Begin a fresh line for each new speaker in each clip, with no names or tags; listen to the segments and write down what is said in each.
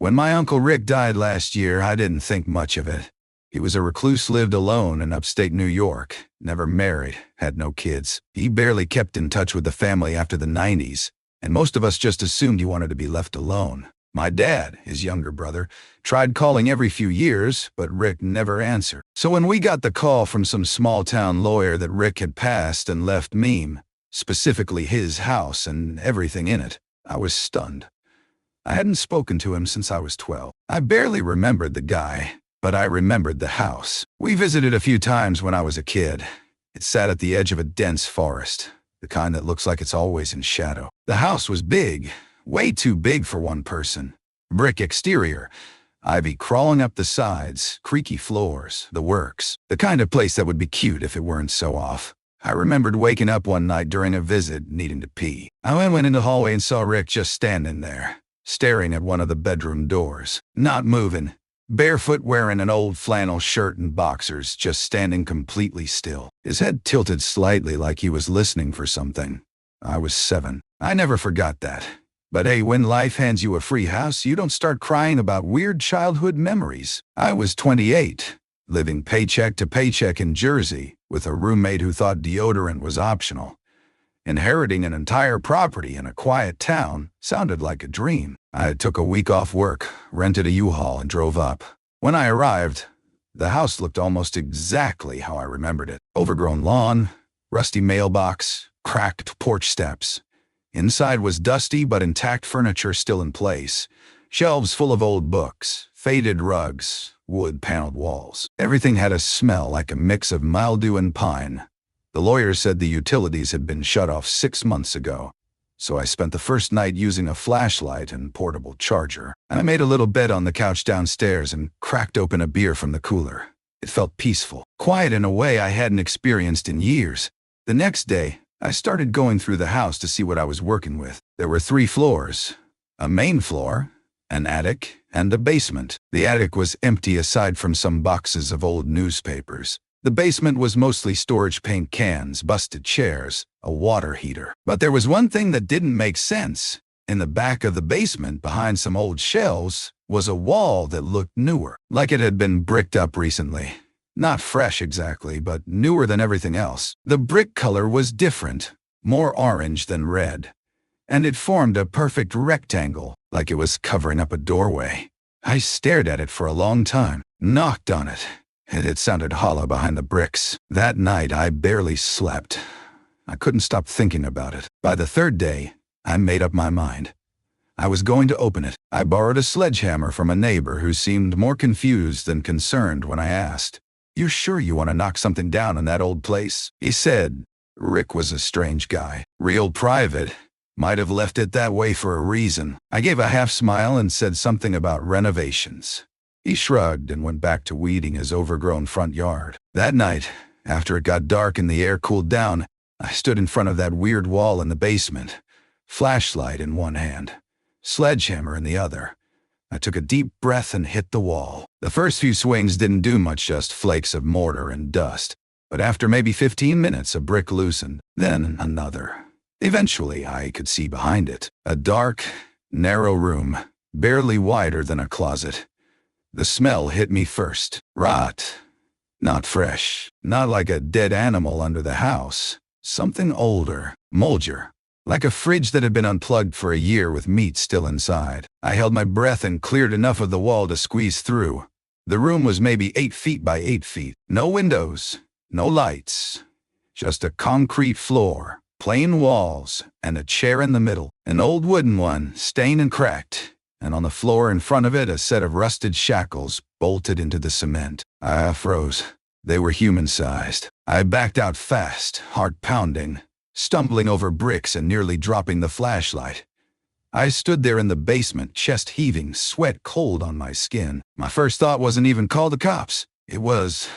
When my Uncle Rick died last year, I didn't think much of it. He was a recluse, lived alone in upstate New York, never married, had no kids. He barely kept in touch with the family after the 90s, and most of us just assumed he wanted to be left alone. My dad, his younger brother, tried calling every few years, but Rick never answered. So when we got the call from some small-town lawyer that Rick had passed and left Meme, specifically his house and everything in it, I was stunned. I hadn't spoken to him since I was 12. I barely remembered the guy, but I remembered the house. We visited a few times when I was a kid. It sat at the edge of a dense forest, the kind that looks like it's always in shadow. The house was big, way too big for one person. Brick exterior, ivy crawling up the sides, creaky floors, the works. The kind of place that would be cute if it weren't so off. I remembered waking up one night during a visit, needing to pee. I went in the hallway and saw Rick just standing there, staring at one of the bedroom doors, not moving, barefoot, wearing an old flannel shirt and boxers, just standing completely still. His head tilted slightly like he was listening for something. I was 7. I never forgot that. But hey, when life hands you a free house, you don't start crying about weird childhood memories. I was 28, living paycheck to paycheck in Jersey, with a roommate who thought deodorant was optional. Inheriting an entire property in a quiet town sounded like a dream. I took a week off work, rented a U-Haul, and drove up. When I arrived, the house looked almost exactly how I remembered it. Overgrown lawn, rusty mailbox, cracked porch steps. Inside was dusty but intact furniture still in place. Shelves full of old books, faded rugs, wood-paneled walls. Everything had a smell like a mix of mildew and pine. The lawyer said the utilities had been shut off 6 months ago, so I spent the first night using a flashlight and portable charger. I made a little bed on the couch downstairs and cracked open a beer from the cooler. It felt peaceful, quiet in a way I hadn't experienced in years. The next day, I started going through the house to see what I was working with. There were 3 floors, a main floor, an attic, and a basement. The attic was empty aside from some boxes of old newspapers. The basement was mostly storage paint cans, busted chairs, a water heater. But there was one thing that didn't make sense. In the back of the basement, behind some old shelves, was a wall that looked newer, like it had been bricked up recently. Not fresh exactly, but newer than everything else. The brick color was different, more orange than red, and it formed a perfect rectangle, like it was covering up a doorway. I stared at it for a long time, knocked on it, and it sounded hollow behind the bricks. That night, I barely slept. I couldn't stop thinking about it. By the 3rd day, I made up my mind. I was going to open it. I borrowed a sledgehammer from a neighbor who seemed more confused than concerned when I asked, "You sure you want to knock something down in that old place?" He said, Rick was a strange guy, real private, might have left it that way for a reason. I gave a half smile and said something about renovations. He shrugged and went back to weeding his overgrown front yard. That night, after it got dark and the air cooled down, I stood in front of that weird wall in the basement, flashlight in one hand, sledgehammer in the other. I took a deep breath and hit the wall. The first few swings didn't do much, just flakes of mortar and dust. But after maybe 15 minutes, a brick loosened, then another. Eventually, I could see behind it. A dark, narrow room, barely wider than a closet. The smell hit me first. Rot. Not fresh. Not like a dead animal under the house. Something older, moldier. Like a fridge that had been unplugged for a year with meat still inside. I held my breath and cleared enough of the wall to squeeze through. The room was maybe 8 feet by 8 feet. No windows, no lights. Just a concrete floor, plain walls, and a chair in the middle. An old wooden one, stained and cracked. And on the floor in front of it, a set of rusted shackles bolted into the cement. I froze. They were human-sized. I backed out fast, heart pounding, stumbling over bricks and nearly dropping the flashlight. I stood there in the basement, chest heaving, sweat cold on my skin. My first thought wasn't even call the cops. It was,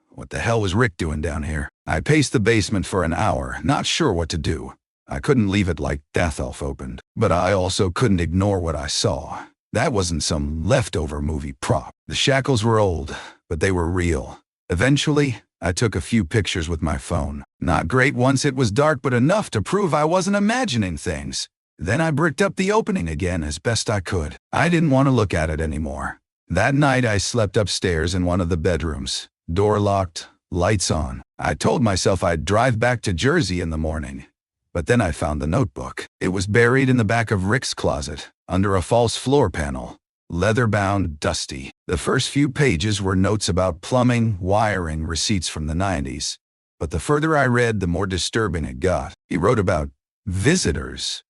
what the hell was Rick doing down here? I paced the basement for an hour, not sure what to do. I couldn't leave it like Death Elf opened, but I also couldn't ignore what I saw. That wasn't some leftover movie prop. The shackles were old, but they were real. Eventually, I took a few pictures with my phone. Not great once it was dark, but enough to prove I wasn't imagining things. Then I bricked up the opening again as best I could. I didn't want to look at it anymore. That night I slept upstairs in one of the bedrooms. Door locked, lights on. I told myself I'd drive back to Jersey in the morning. But then I found the notebook. It was buried in the back of Rick's closet, under a false floor panel. Leather-bound, dusty. The first few pages were notes about plumbing, wiring, receipts from the 90s. But the further I read, the more disturbing it got. He wrote about visitors,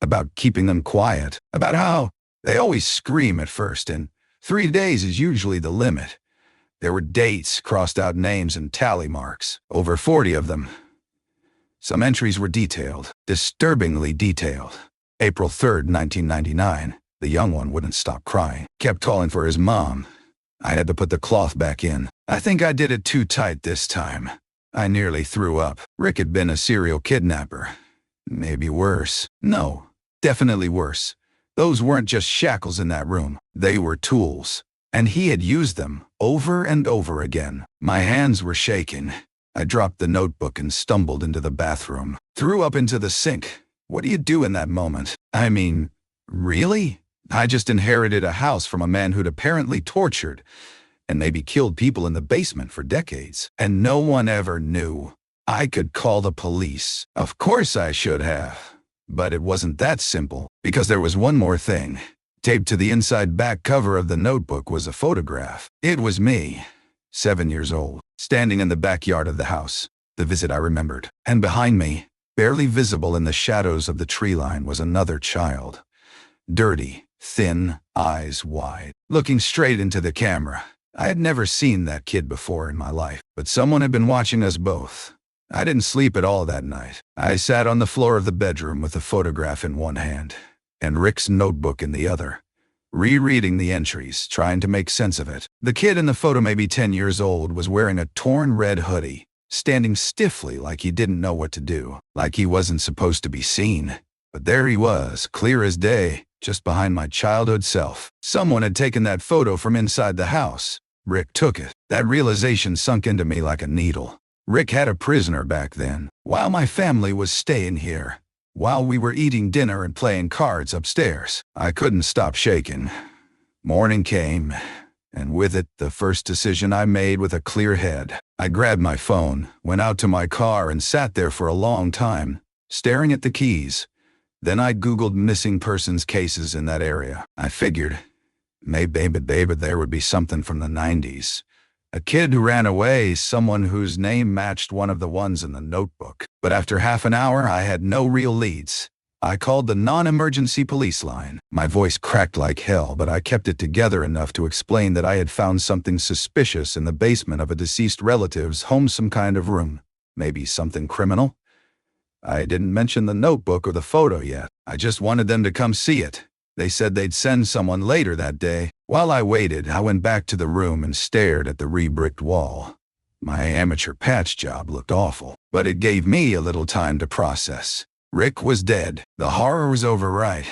about keeping them quiet, about how they always scream at first, and 3 days is usually the limit. There were dates, crossed-out names, and tally marks. Over 40 of them. Some entries were detailed, disturbingly detailed. April 3rd, 1999. The young one wouldn't stop crying, kept calling for his mom. I had to put the cloth back in. I think I did it too tight this time. I nearly threw up. Rick had been a serial kidnapper. Maybe worse. No, definitely worse. Those weren't just shackles in that room. They were tools. And he had used them over and over again. My hands were shaking. I dropped the notebook and stumbled into the bathroom. Threw up into the sink. What do you do in that moment? I mean, really? I just inherited a house from a man who'd apparently tortured and maybe killed people in the basement for decades. And no one ever knew. I could call the police. Of course I should have. But it wasn't that simple, because there was one more thing. Taped to the inside back cover of the notebook was a photograph. It was me, 7 years old, standing in the backyard of the house, the visit I remembered. And behind me, barely visible in the shadows of the tree line, was another child. Dirty, thin, eyes wide, looking straight into the camera. I had never seen that kid before in my life, but someone had been watching us both. I didn't sleep at all that night. I sat on the floor of the bedroom with the photograph in one hand and Rick's notebook in the other, rereading the entries, trying to make sense of it. The kid in the photo, maybe 10 years old, was wearing a torn red hoodie, standing stiffly like he didn't know what to do, like he wasn't supposed to be seen. But there he was, clear as day, just behind my childhood self. Someone had taken that photo from inside the house. Rick took it. That realization sunk into me like a needle. Rick had a prisoner back then, while my family was staying here, while we were eating dinner and playing cards upstairs. I couldn't stop shaking. Morning came, and with it, the first decision I made with a clear head. I grabbed my phone, went out to my car, and sat there for a long time, staring at the keys. Then I Googled missing persons cases in that area. I figured, maybe there would be something from the 90s. A kid who ran away, someone whose name matched one of the ones in the notebook. But after half an hour, I had no real leads. I called the non-emergency police line. My voice cracked like hell, but I kept it together enough to explain that I had found something suspicious in the basement of a deceased relative's home, some kind of room. Maybe something criminal? I didn't mention the notebook or the photo yet. I just wanted them to come see it. They said they'd send someone later that day. While I waited, I went back to the room and stared at the re-bricked wall. My amateur patch job looked awful, but it gave me a little time to process. Rick was dead. The horror was over, right?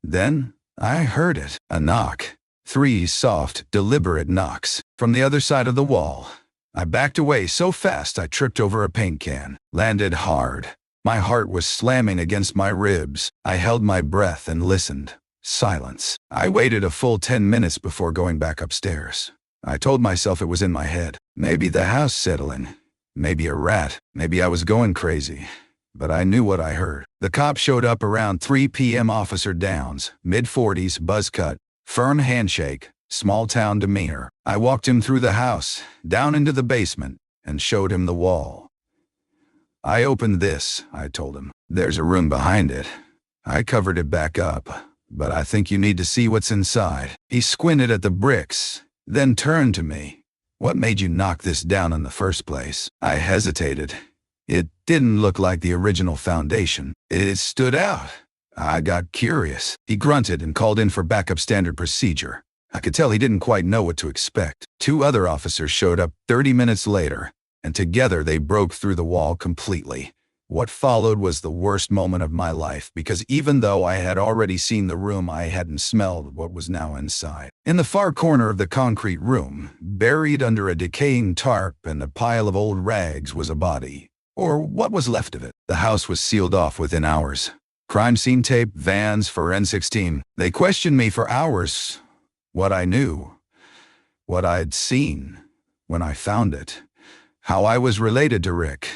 Then I heard it. A knock. 3 soft, deliberate knocks from the other side of the wall. I backed away so fast I tripped over a paint can. Landed hard. My heart was slamming against my ribs. I held my breath and listened. Silence. I waited a full 10 minutes before going back upstairs. I told myself it was in my head. Maybe the house settling. Maybe a rat. Maybe I was going crazy. But I knew what I heard. The cop showed up around 3 p.m. Officer Downs, mid-40s, buzz cut, firm handshake, small-town demeanor. I walked him through the house, down into the basement, and showed him the wall. I opened this, I told him. There's a room behind it. I covered it back up, but I think you need to see what's inside. He squinted at the bricks, then turned to me. What made you knock this down in the first place? I hesitated. It didn't look like the original foundation. It stood out. I got curious. He grunted and called in for backup standard procedure. I could tell he didn't quite know what to expect. 2 other officers showed up 30 minutes later, and together they broke through the wall completely. What followed was the worst moment of my life, because even though I had already seen the room, I hadn't smelled what was now inside. In the far corner of the concrete room, buried under a decaying tarp and a pile of old rags, was a body. Or what was left of it. The house was sealed off within hours. Crime scene tape, vans, forensics team. They questioned me for hours. What I knew, what I'd seen when I found it, how I was related to Rick.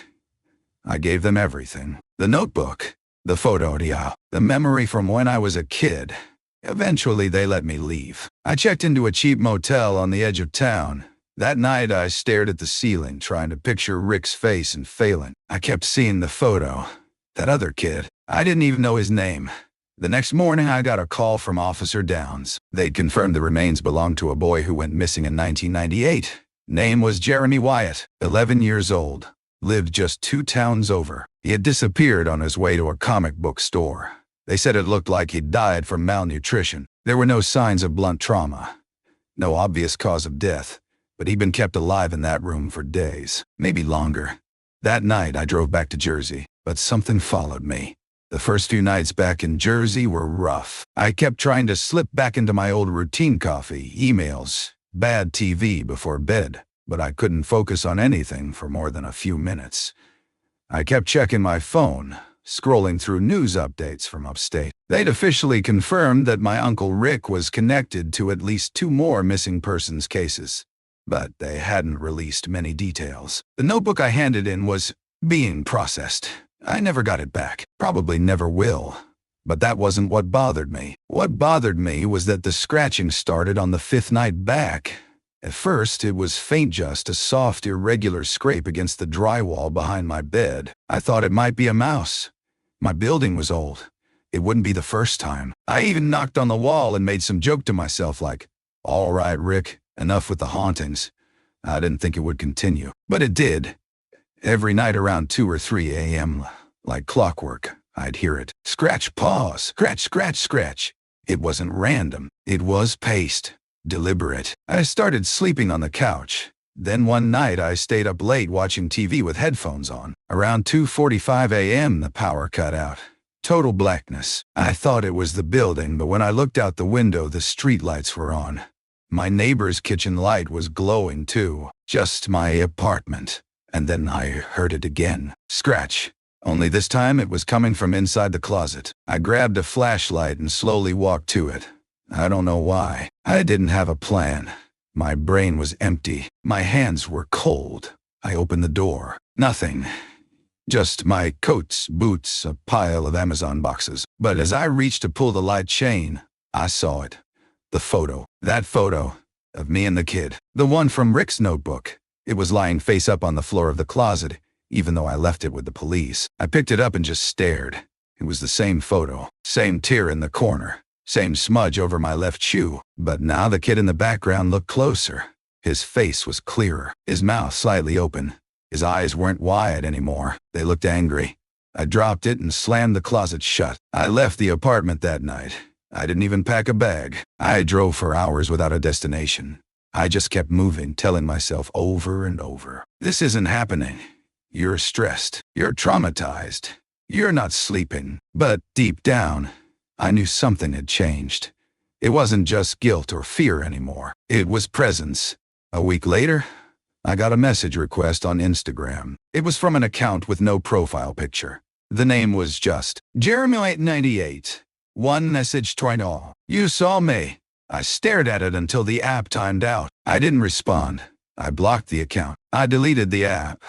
I gave them everything. The notebook, the photo, the memory from when I was a kid. Eventually, they let me leave. I checked into a cheap motel on the edge of town. That night, I stared at the ceiling, trying to picture Rick's face and failing. I kept seeing the photo. That other kid. I didn't even know his name. The next morning, I got a call from Officer Downs. They'd confirmed the remains belonged to a boy who went missing in 1998. Name was Jeremy Wyatt, 11 years old. Lived just 2 towns over. He had disappeared on his way to a comic book store. They said it looked like he'd died from malnutrition. There were no signs of blunt trauma. No obvious cause of death. But he'd been kept alive in that room for days, maybe longer. That night, I drove back to Jersey, but something followed me. The first few nights back in Jersey were rough. I kept trying to slip back into my old routine: coffee, emails, bad TV before bed, but I couldn't focus on anything for more than a few minutes. I kept checking my phone, scrolling through news updates from upstate. They'd officially confirmed that my Uncle Rick was connected to at least 2 more missing persons cases, but they hadn't released many details. The notebook I handed in was being processed. I never got it back. Probably never will. But that wasn't what bothered me. What bothered me was that the scratching started on the 5th night back. At first, it was faint, just a soft, irregular scrape against the drywall behind my bed. I thought it might be a mouse. My building was old. It wouldn't be the first time. I even knocked on the wall and made some joke to myself like, "All right, Rick, enough with the hauntings." I didn't think it would continue, but it did. Every night around 2 or 3 a.m., like clockwork, I'd hear it. Scratch, pause, scratch, scratch, scratch. It wasn't random. It was paced, deliberate. I started sleeping on the couch. Then one night I stayed up late watching TV with headphones on. Around 2:45 a.m. the power cut out. Total blackness. I thought it was the building, but when I looked out the window, the streetlights were on. My neighbor's kitchen light was glowing too. Just my apartment. And then I heard it again. Scratch. Only this time it was coming from inside the closet. I grabbed a flashlight and slowly walked to it. I don't know why. I didn't have a plan. My brain was empty. My hands were cold. I opened the door. Nothing. Just my coats, boots, a pile of Amazon boxes. But as I reached to pull the light chain, I saw it. The photo. That photo. Of me and the kid. The one from Rick's notebook. It was lying face up on the floor of the closet, even though I left it with the police. I picked it up and just stared. It was the same photo. Same tear in the corner. Same smudge over my left shoe. But now the kid in the background looked closer. His face was clearer. His mouth slightly open. His eyes weren't wide anymore. They looked angry. I dropped it and slammed the closet shut. I left the apartment that night. I didn't even pack a bag. I drove for hours without a destination. I just kept moving, telling myself over and over, "This isn't happening. You're stressed. You're traumatized. You're not sleeping." But deep down, I knew something had changed. It wasn't just guilt or fear anymore. It was presence. A week later, I got a message request on Instagram. It was from an account with no profile picture. The name was just Jeremy898. One message tried all. "You saw me." I stared at it until the app timed out. I didn't respond. I blocked the account. I deleted the app.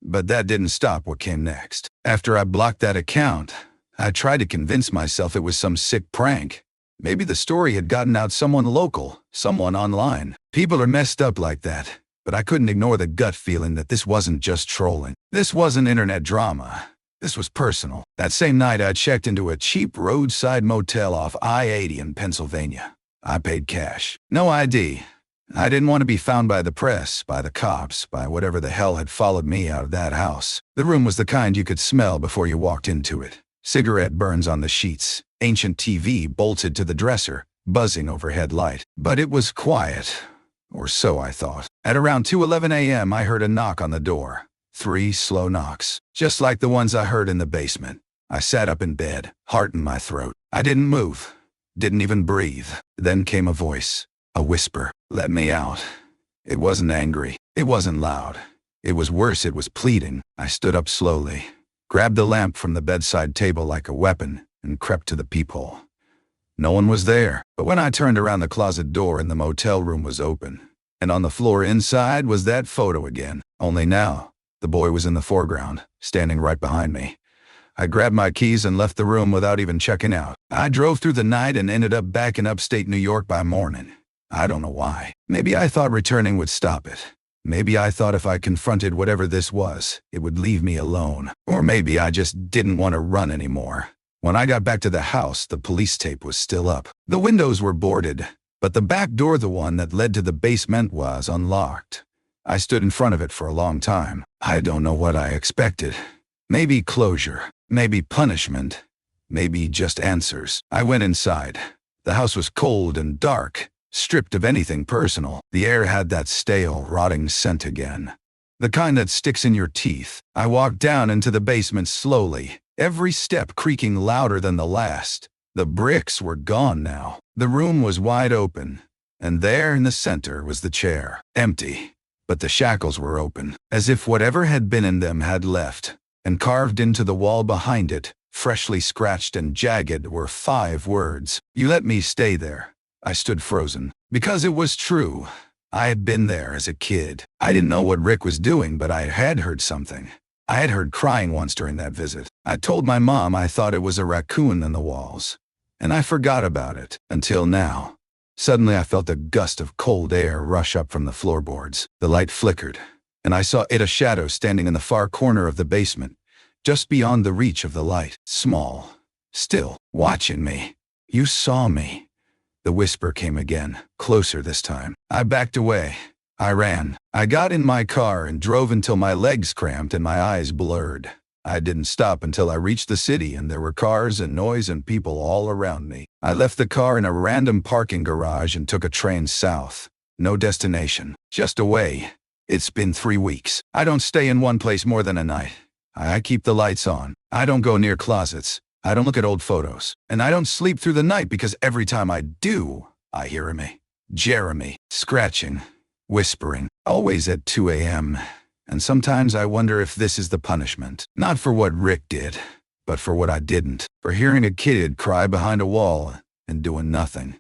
But that didn't stop what came next. After I blocked that account, I tried to convince myself it was some sick prank. Maybe the story had gotten out someone local, someone online. People are messed up like that. But I couldn't ignore the gut feeling that this wasn't just trolling. This wasn't internet drama. This was personal. That same night, I checked into a cheap roadside motel off I-80 in Pennsylvania. I paid cash. No ID. I didn't want to be found by the press, by the cops, by whatever the hell had followed me out of that house. The room was the kind you could smell before you walked into it. Cigarette burns on the sheets. Ancient TV bolted to the dresser, buzzing overhead light. But it was quiet. Or so I thought. At around 2:11 a.m., I heard a knock on the door. 3 slow knocks, just like the ones I heard in the basement. I sat up in bed, heart in my throat. I didn't move. Didn't even breathe. Then came a voice, a whisper. "Let me out." It wasn't angry. It wasn't loud. It was worse, it was pleading. I stood up slowly, grabbed the lamp from the bedside table like a weapon, and crept to the peephole. No one was there, but when I turned around, the closet door in the motel room was open, and on the floor inside was that photo again. Only now, the boy was in the foreground, standing right behind me. I grabbed my keys and left the room without even checking out. I drove through the night and ended up back in upstate New York by morning. I don't know why. Maybe I thought returning would stop it. Maybe I thought if I confronted whatever this was, it would leave me alone. Or maybe I just didn't want to run anymore. When I got back to the house, the police tape was still up. The windows were boarded, but the back door, the one that led to the basement, was unlocked. I stood in front of it for a long time. I don't know what I expected. Maybe closure, maybe punishment, maybe just answers. I went inside. The house was cold and dark, stripped of anything personal. The air had that stale, rotting scent again, the kind that sticks in your teeth. I walked down into the basement slowly, every step creaking louder than the last. The bricks were gone now. The room was wide open, and there in the center was the chair, empty. But the shackles were open, as if whatever had been in them had left. And carved into the wall behind it, freshly scratched and jagged, were 5 words. "You let me stay there." I stood frozen, because it was true. I had been there as a kid. I didn't know what Rick was doing, but I had heard something. I had heard crying once during that visit. I told my mom I thought it was a raccoon in the walls, and I forgot about it until now. Suddenly I felt a gust of cold air rush up from the floorboards. The light flickered, and I saw a shadow standing in the far corner of the basement, just beyond the reach of the light. Small, still, watching me. "You saw me." The whisper came again, closer this time. I backed away. I ran. I got in my car and drove until my legs cramped and my eyes blurred. I didn't stop until I reached the city, and there were cars and noise and people all around me. I left the car in a random parking garage and took a train south. No destination, just away. It's been 3 weeks. I don't stay in one place more than a night. I keep the lights on. I don't go near closets. I don't look at old photos. And I don't sleep through the night, because every time I do, I hear Jeremy, scratching, whispering, always at 2 a.m. And sometimes I wonder if this is the punishment. Not for what Rick did, but for what I didn't. For hearing a kid cry behind a wall and doing nothing.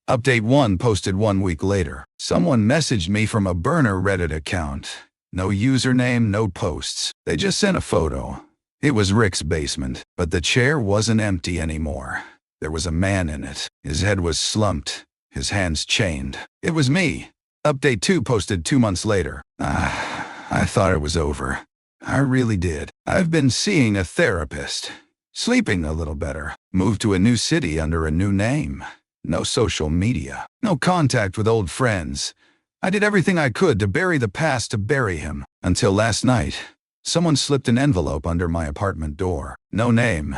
Update 1 posted 1 week later. Someone messaged me from a burner Reddit account. No username, no posts. They just sent a photo. It was Rick's basement, but the chair wasn't empty anymore. There was a man in it. His head was slumped, his hands chained. It was me. Update 2 posted 2 months later. I thought it was over. I really did. I've been seeing a therapist, sleeping a little better, moved to a new city under a new name. No social media, no contact with old friends. I did everything I could to bury the past, to bury him. Until last night, someone slipped an envelope under my apartment door. No name,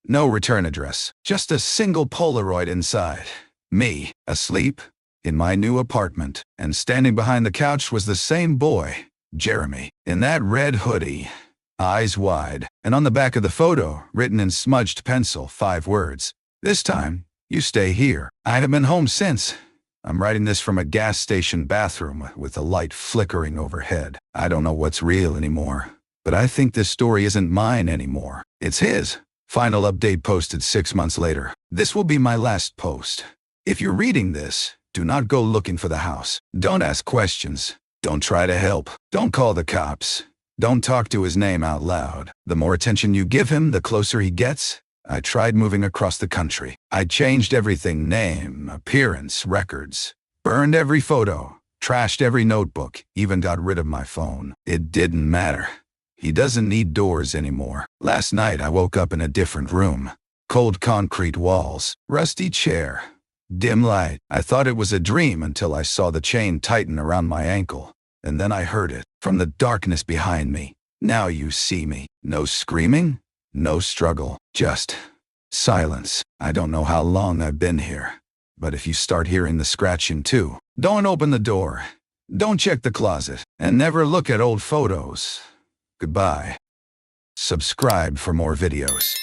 no return address, just a single Polaroid inside. Me, asleep, in my new apartment, and standing behind the couch was the same boy, Jeremy, in that red hoodie, eyes wide, and on the back of the photo, written in smudged pencil, 5 words. "This time, you stay here." I haven't been home since. I'm writing this from a gas station bathroom with the light flickering overhead. I don't know what's real anymore, but I think this story isn't mine anymore. It's his. Final update posted 6 months later. This will be my last post. If you're reading this, do not go looking for the house. Don't ask questions. Don't try to help. Don't call the cops. Don't talk to his name out loud. The more attention you give him, the closer he gets. I tried moving across the country. I changed everything: name, appearance, records. Burned every photo, trashed every notebook, even got rid of my phone. It didn't matter. He doesn't need doors anymore. Last night I woke up in a different room. Cold concrete walls, rusty chair, dim light. I thought it was a dream until I saw the chain tighten around my ankle. And then I heard it from the darkness behind me. "Now you see me." No screaming, no struggle, just silence. I don't know how long I've been here, but if you start hearing the scratching too, don't open the door, don't check the closet, and never look at old photos. Goodbye. Subscribe for more videos.